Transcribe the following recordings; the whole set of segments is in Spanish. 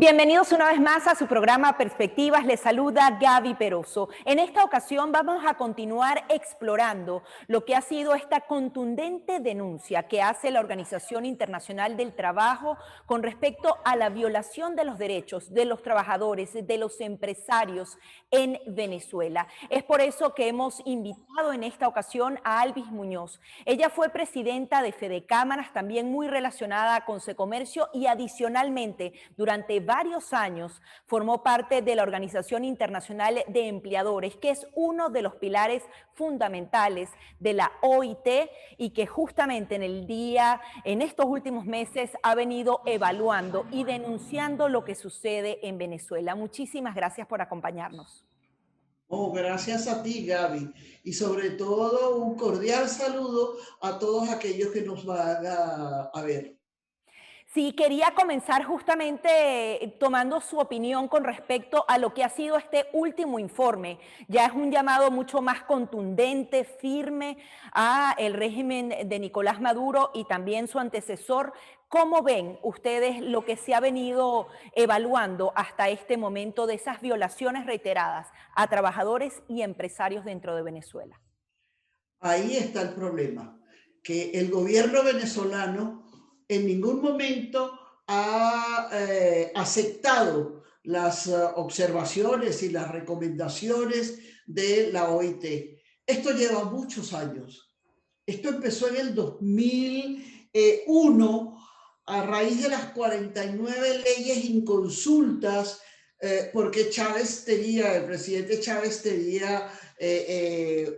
Bienvenidos una vez más a su programa Perspectivas. Les saluda Gaby Peroso. En esta ocasión vamos a continuar explorando lo que ha sido esta contundente denuncia que hace la Organización Internacional del Trabajo con respecto a la violación de los derechos de los trabajadores, de los empresarios en Venezuela. Es por eso que hemos invitado en esta ocasión a Alvis Muñoz. Ella fue presidenta de Fedecámaras, también muy relacionada con Secomercio, y adicionalmente durante varios años formó parte de la Organización Internacional de Empleadores, que es uno de los pilares fundamentales de la OIT y que justamente en estos últimos meses ha venido evaluando y denunciando lo que sucede en Venezuela. Muchísimas gracias por acompañarnos. Oh, gracias a ti, Gaby. Y sobre todo un cordial saludo a todos aquellos que nos van a ver. Sí, quería comenzar justamente tomando su opinión con respecto a lo que ha sido este último informe. Ya es un llamado mucho más contundente, firme a el régimen de Nicolás Maduro y también su antecesor. ¿Cómo ven ustedes lo que se ha venido evaluando hasta este momento de esas violaciones reiteradas a trabajadores y empresarios dentro de Venezuela? Ahí está el problema, que el gobierno venezolano en ningún momento ha aceptado las observaciones y las recomendaciones de la OIT. Esto lleva muchos años. Esto empezó en el 2001 a raíz de las 49 leyes inconsultas, porque el presidente Chávez tenía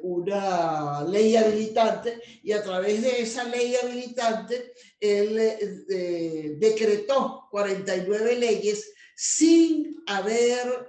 una ley habilitante y a través de esa ley habilitante él decretó 49 leyes sin haber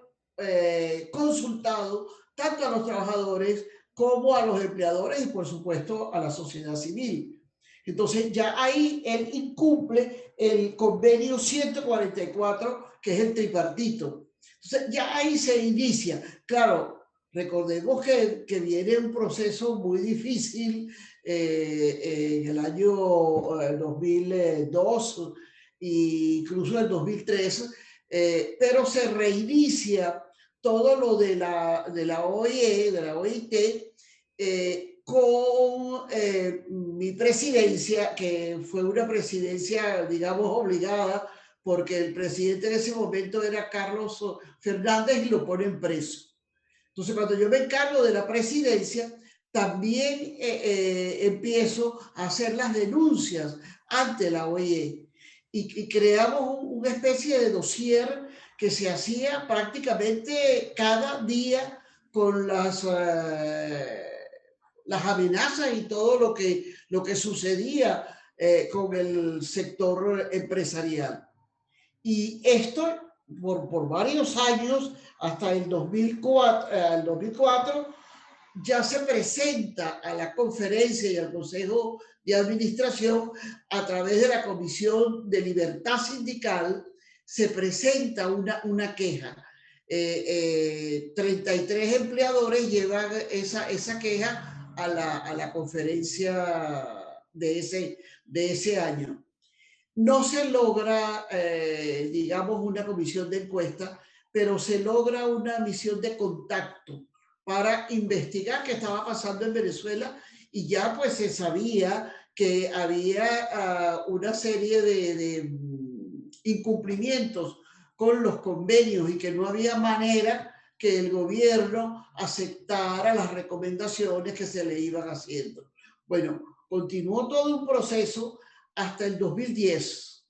consultado tanto a los trabajadores como a los empleadores y por supuesto a la sociedad civil. Entonces ya ahí él incumple el convenio 144, que es el tripartito. Entonces ya ahí se inicia. Claro, recordemos que viene un proceso muy difícil en el año 2002 e incluso en el 2003, pero se reinicia todo lo de la OIE, de la OIT, con mi presidencia, que fue una presidencia, digamos, obligada, porque el presidente en ese momento era Carlos Fernández y lo ponen preso. Entonces, cuando yo me encargo de la presidencia, también empiezo a hacer las denuncias ante la OIE y creamos una especie de dossier que se hacía prácticamente cada día con las amenazas y todo lo que sucedía con el sector empresarial. Y esto por varios años, hasta el 2004, ya se presenta a la conferencia y al Consejo de Administración a través de la Comisión de Libertad Sindical, se presenta una queja. 33 empleadores llevan esa queja a la conferencia de ese año. No se logra, digamos, una comisión de encuesta, pero se logra una misión de contacto para investigar qué estaba pasando en Venezuela y ya pues se sabía que había una serie de incumplimientos con los convenios y que no había manera que el gobierno aceptara las recomendaciones que se le iban haciendo. Bueno, continuó todo un proceso hasta el 2010.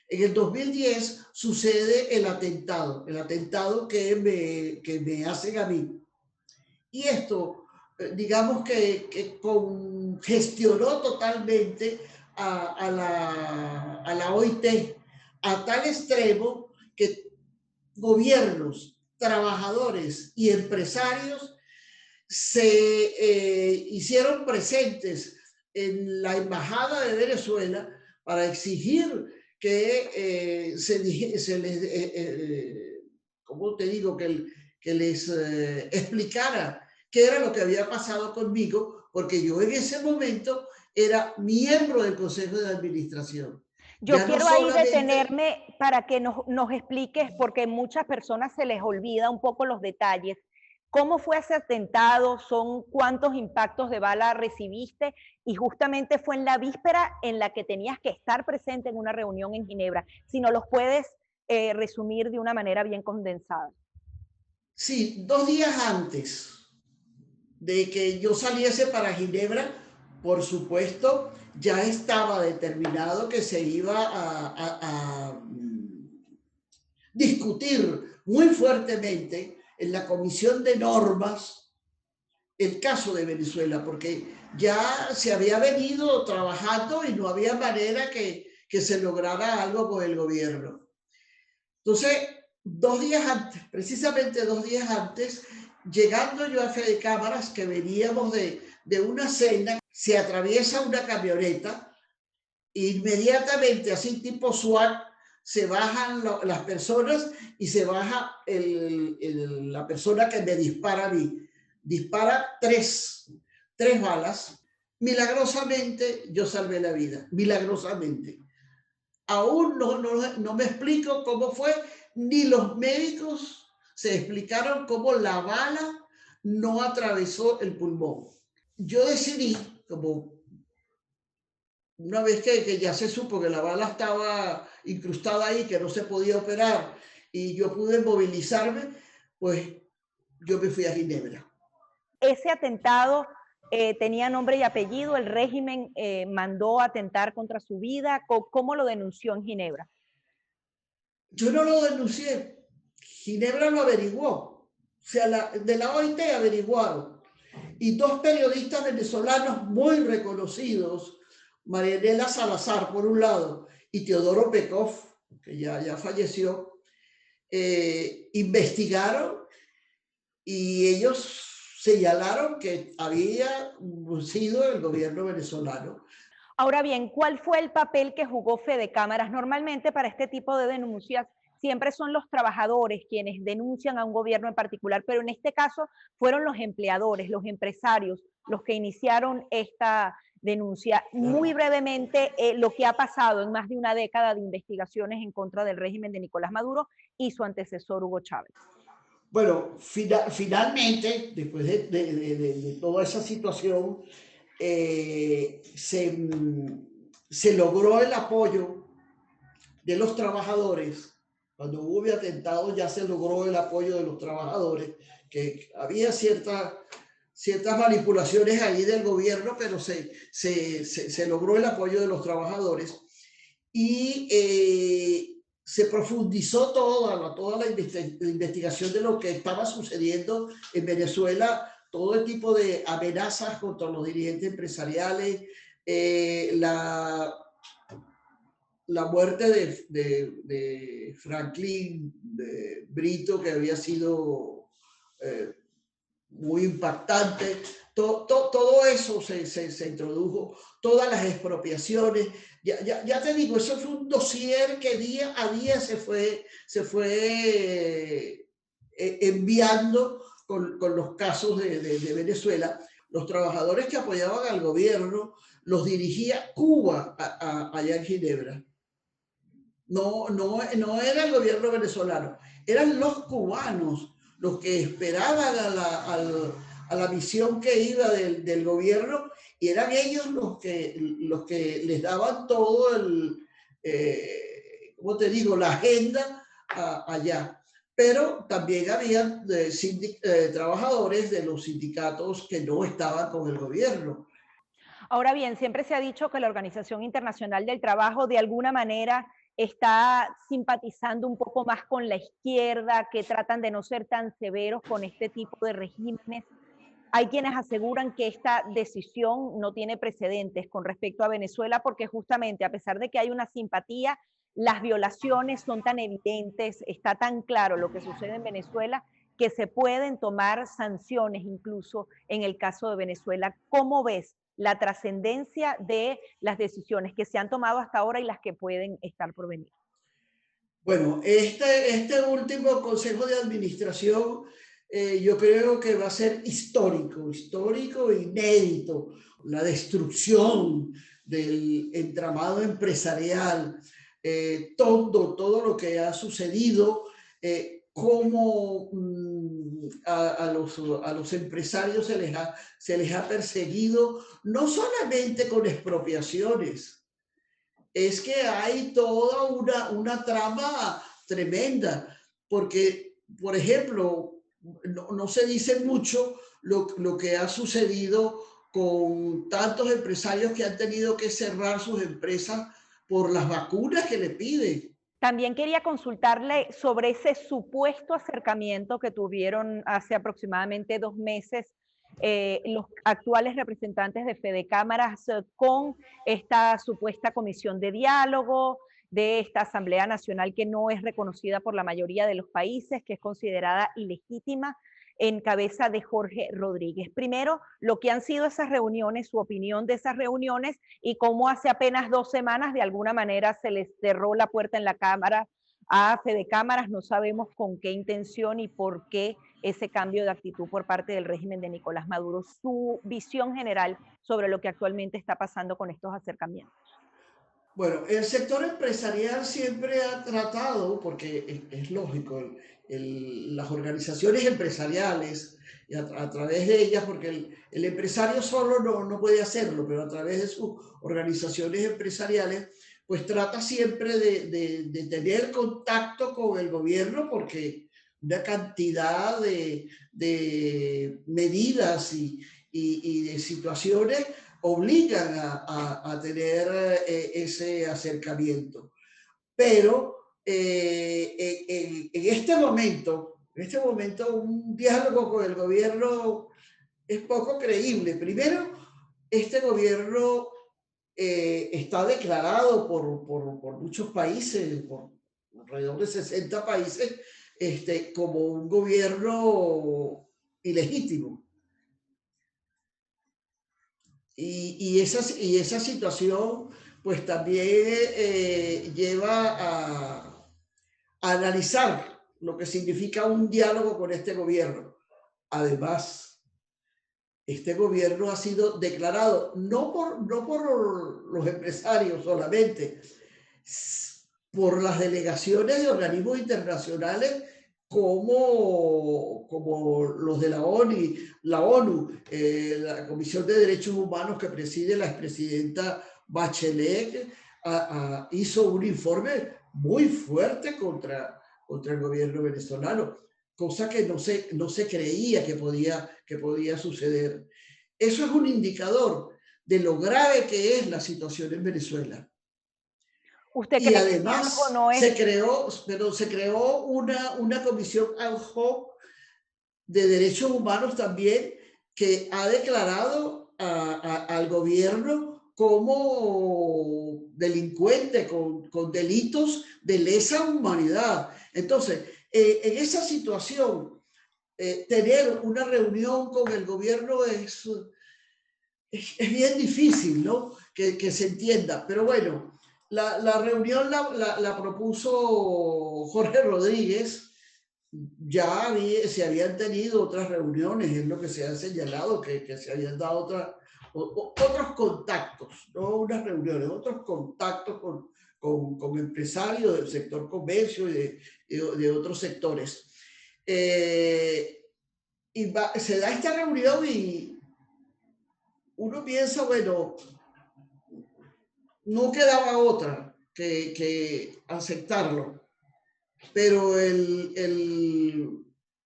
En el 2010 sucede el atentado que me hacen a mí. Y esto, digamos que gestionó totalmente a la OIT a tal extremo que gobiernos, trabajadores y empresarios se hicieron presentes en la Embajada de Venezuela para exigir que se les, ¿cómo te digo? Que les explicara qué era lo que había pasado conmigo, porque yo en ese momento era miembro del Consejo de Administración. Yo Ya no quiero ahí solamente, detenerme para que nos expliques, porque muchas personas se les olvida un poco los detalles. ¿Cómo fue ese atentado? ¿Son cuántos impactos de bala recibiste? Y justamente fue en la víspera en la que tenías que estar presente en una reunión en Ginebra. Si no los puedes resumir de una manera bien condensada. sí, 2 días antes de que yo saliese para Ginebra, por supuesto, ya estaba determinado que se iba a discutir muy fuertemente en la Comisión de Normas el caso de Venezuela, porque ya se había venido trabajando y no había manera que se lograra algo con el gobierno. Entonces, 2 días antes, precisamente 2 días antes, llegando yo a Fede Cámaras, que veníamos de una cena, se atraviesa una camioneta, inmediatamente, así tipo SWAT, se bajan las personas y se baja la persona que me dispara a mí. Dispara tres balas. Milagrosamente yo salvé la vida, milagrosamente. Aún no me explico cómo fue, ni los médicos se explicaron cómo la bala no atravesó el pulmón. Yo decidí, como una vez que ya se supo que la bala estaba incrustada ahí, que no se podía operar, y yo pude movilizarme, pues yo me fui a Ginebra. Ese atentado tenía nombre y apellido, el régimen mandó atentar contra su vida. ¿Cómo lo denunció en Ginebra? Yo no lo denuncié, Ginebra lo averiguó, o sea, de la OIT averiguaron, y 2 periodistas venezolanos muy reconocidos, Marianela Salazar por un lado y Teodoro Pekov, que ya falleció, investigaron y ellos señalaron que había sido el gobierno venezolano. Ahora bien, ¿cuál fue el papel que jugó Fede Cámaras? Normalmente para este tipo de denuncias siempre son los trabajadores quienes denuncian a un gobierno en particular, pero en este caso fueron los empleadores, los empresarios, los que iniciaron esta denuncia. Muy brevemente, lo que ha pasado en más de una década de investigaciones en contra del régimen de Nicolás Maduro y su antecesor Hugo Chávez. Bueno, finalmente, después de toda esa situación, se logró el apoyo de los trabajadores. Cuando hubo el atentado ya se logró el apoyo de los trabajadores, que había ciertas manipulaciones ahí del gobierno, pero se logró el apoyo de los trabajadores y se profundizó toda la investigación de lo que estaba sucediendo en Venezuela, todo el tipo de amenazas contra los dirigentes empresariales, la muerte de Franklin Brito, que había sido muy impactante. Todo eso se introdujo, todas las expropiaciones. Ya te digo, eso fue un dossier que día a día se fue enviando con los casos de Venezuela. Los trabajadores que apoyaban al gobierno los dirigía Cuba allá en Ginebra. No era el gobierno venezolano, eran los cubanos los que esperaban a la misión que iba del gobierno, y eran ellos los que les daban todo ¿cómo te digo?, la agenda allá. Pero también había trabajadores de los sindicatos que no estaban con el gobierno. Ahora bien, siempre se ha dicho que la Organización Internacional del Trabajo de alguna manera está simpatizando un poco más con la izquierda, que tratan de no ser tan severos con este tipo de regímenes. Hay quienes aseguran que esta decisión no tiene precedentes con respecto a Venezuela porque justamente a pesar de que hay una simpatía, las violaciones son tan evidentes, está tan claro lo que sucede en Venezuela que se pueden tomar sanciones incluso en el caso de Venezuela. ¿Cómo ves la trascendencia de las decisiones que se han tomado hasta ahora y las que pueden estar por venir? Bueno, este último consejo de administración yo creo que va a ser histórico, inédito. La destrucción del entramado empresarial, todo lo que ha sucedido, cómo a los empresarios se les ha perseguido, no solamente con expropiaciones, es que hay toda una trama tremenda, porque, por ejemplo, no se dice mucho lo que ha sucedido con tantos empresarios que han tenido que cerrar sus empresas por las vacunas que le piden. También quería consultarle sobre ese supuesto acercamiento que tuvieron hace aproximadamente 2 meses los actuales representantes de Fede Cámaras con esta supuesta comisión de diálogo de esta Asamblea Nacional que no es reconocida por la mayoría de los países, que es considerada ilegítima en cabeza de Jorge Rodríguez. Primero, lo que han sido esas reuniones, su opinión de esas reuniones y cómo hace apenas 2 semanas de alguna manera se les cerró la puerta en la Cámara a Fede Cámaras. No sabemos con qué intención y por qué ese cambio de actitud por parte del régimen de Nicolás Maduro. Su visión general sobre lo que actualmente está pasando con estos acercamientos. Bueno, el sector empresarial siempre ha tratado, porque es lógico, las organizaciones empresariales, y a través de ellas, porque el empresario solo no puede hacerlo, pero a través de sus organizaciones empresariales, pues trata siempre de tener contacto con el gobierno, porque una cantidad de medidas y de situaciones obligan a tener ese acercamiento. Pero en este momento un diálogo con el gobierno es poco creíble. Primero, este gobierno está declarado por muchos países, por alrededor de 60 países, como un gobierno ilegítimo. Y esa situación pues también lleva a analizar lo que significa un diálogo con este gobierno. Además, este gobierno ha sido declarado no por los empresarios solamente, por las delegaciones de organismos internacionales como los de la ONU, la Comisión de Derechos Humanos que preside la expresidenta Bachelet, hizo un informe muy fuerte contra el gobierno venezolano, cosa que no se creía que podía suceder. Eso es un indicador de lo grave que es la situación en Venezuela. ¿Usted Y cree que el diálogo además no es? se creó una comisión ad hoc de derechos humanos también que ha declarado al gobierno como delincuente con delitos de lesa humanidad. Entonces, en esa situación, tener una reunión con el gobierno es bien difícil, ¿no? Que se entienda. Pero bueno, la reunión la propuso Jorge Rodríguez. Ya se habían tenido otras reuniones, es lo que se ha señalado, que se habían dado otros contactos, no unas reuniones, otros contactos con empresarios del sector comercio y de otros sectores. Se da esta reunión y uno piensa, bueno, no quedaba otra que aceptarlo. Pero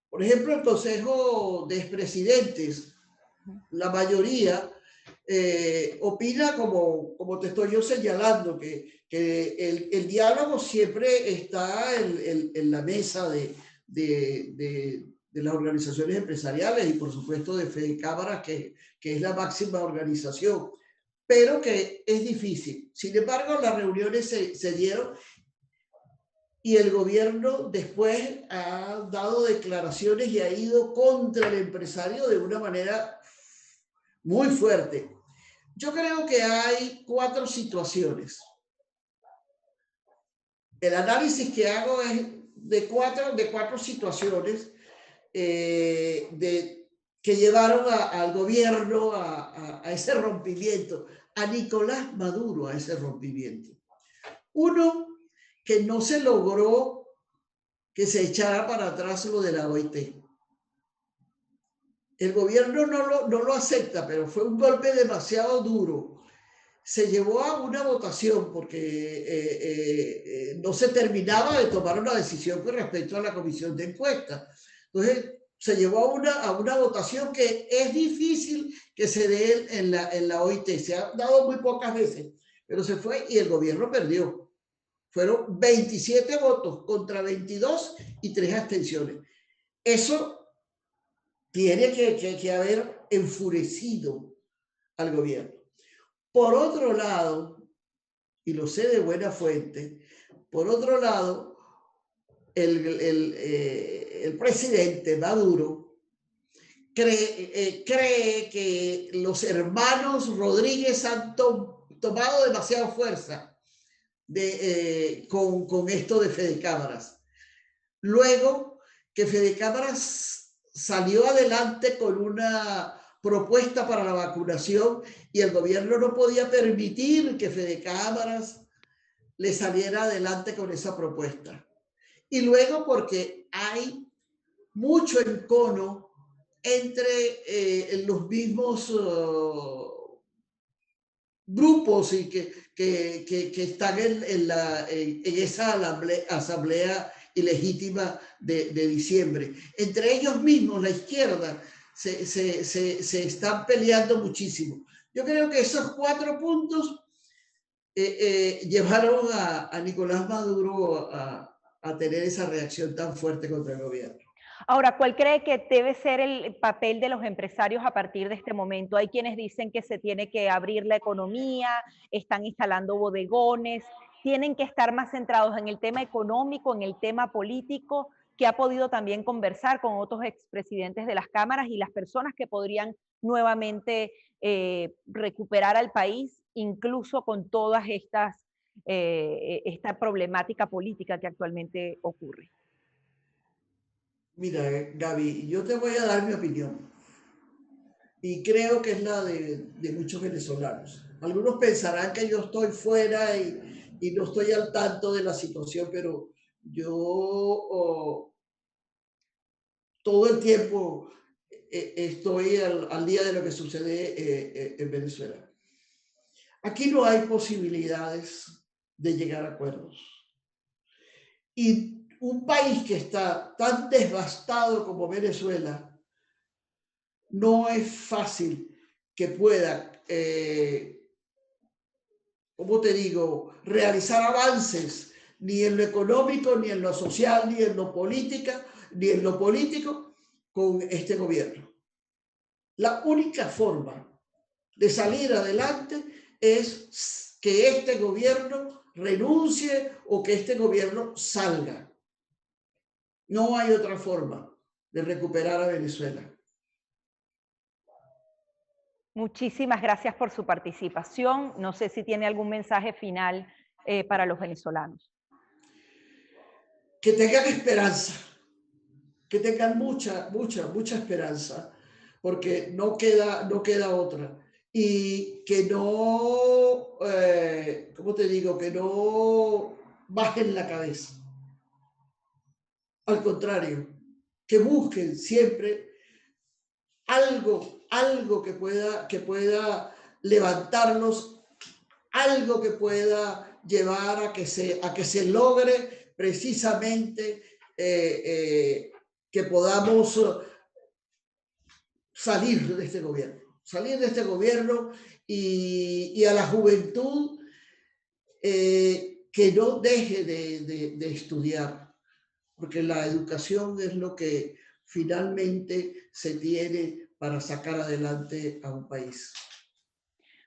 por ejemplo, el Consejo de Expresidentes, la mayoría opina como te estoy yo señalando, que el diálogo siempre está en la mesa de las organizaciones empresariales y por supuesto de Fede Cámaras, que es la máxima organización, pero que es difícil. Sin embargo, las reuniones se dieron y el gobierno después ha dado declaraciones y ha ido contra el empresario de una manera muy fuerte. Yo creo que hay 4 situaciones. El análisis que hago es de cuatro situaciones que llevaron al gobierno a ese rompimiento, a Nicolás Maduro a ese rompimiento. Uno, que no se logró que se echara para atrás lo de la OIT. El gobierno no lo acepta, pero fue un golpe demasiado duro. Se llevó a una votación porque no se terminaba de tomar una decisión con respecto a la comisión de encuesta. Entonces, se llevó a una votación que es difícil que se dé en la OIT. Se ha dado muy pocas veces, pero se fue y el gobierno perdió. Fueron 27 votos contra 22 y 3 abstenciones. Eso tiene que haber enfurecido al gobierno. Por otro lado, y lo sé de buena fuente, por otro lado, el presidente Maduro cree que los hermanos Rodríguez han tomado demasiada fuerza con esto de Fede Cámaras. Luego que Fede Cámaras salió adelante con una propuesta para la vacunación y el gobierno no podía permitir que Fede Cámaras le saliera adelante con esa propuesta. Y luego porque hay mucho encono entre los mismos grupos y que están en esa asamblea ilegítima de diciembre. Entre ellos mismos, la izquierda, se están peleando muchísimo. Yo creo que esos 4 puntos llevaron a Nicolás Maduro a tener esa reacción tan fuerte contra el gobierno. Ahora, ¿cuál cree que debe ser el papel de los empresarios a partir de este momento? Hay quienes dicen que se tiene que abrir la economía, están instalando bodegones, tienen que estar más centrados en el tema económico, en el tema político, que ha podido también conversar con otros expresidentes de las cámaras y las personas que podrían nuevamente recuperar al país, incluso con todas esta problemática política que actualmente ocurre. Mira, Gaby, yo te voy a dar mi opinión y creo que es la de muchos venezolanos. Algunos pensarán que yo estoy fuera y no estoy al tanto de la situación, pero yo todo el tiempo estoy al día de lo que sucede en Venezuela. Aquí no hay posibilidades de llegar a acuerdos. Y un país que está tan devastado como Venezuela, no es fácil que pueda, ¿cómo te digo?, realizar avances ni en lo económico, ni en lo social, ni en lo político con este gobierno. La única forma de salir adelante es que este gobierno renuncie o que este gobierno salga. No hay otra forma de recuperar a Venezuela. Muchísimas gracias por su participación. No sé si tiene algún mensaje final para los venezolanos. Que tengan esperanza, que tengan mucha esperanza, porque no queda otra. Y que no, ¿cómo te digo? Que no bajen la cabeza. Al contrario, que busquen siempre algo que pueda levantarnos, algo que pueda llevar a que se logre precisamente que podamos salir de este gobierno y a la juventud que no deje de estudiar, porque la educación es lo que finalmente se tiene para sacar adelante a un país.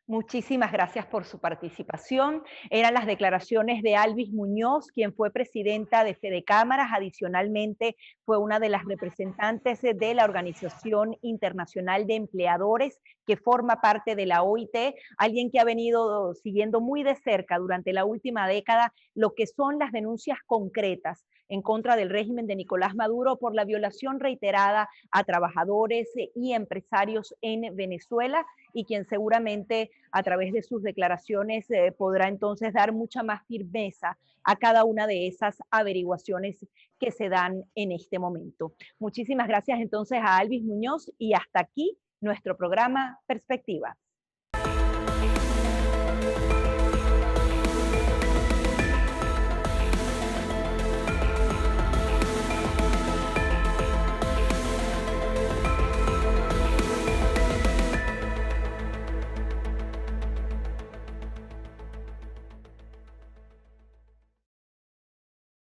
Muchísimas gracias por su participación. Eran las declaraciones de Alvis Muñoz, quien fue presidenta de Fede Cámaras. Adicionalmente, fue una de las representantes de la Organización Internacional de Empleadores, que forma parte de la OIT, alguien que ha venido siguiendo muy de cerca durante la última década lo que son las denuncias concretas en contra del régimen de Nicolás Maduro por la violación reiterada a trabajadores y empresarios en Venezuela, y quien seguramente a través de sus declaraciones podrá entonces dar mucha más firmeza a cada una de esas averiguaciones que se dan en este momento. Muchísimas gracias entonces a Alvis Muñoz y hasta aquí nuestro programa Perspectivas.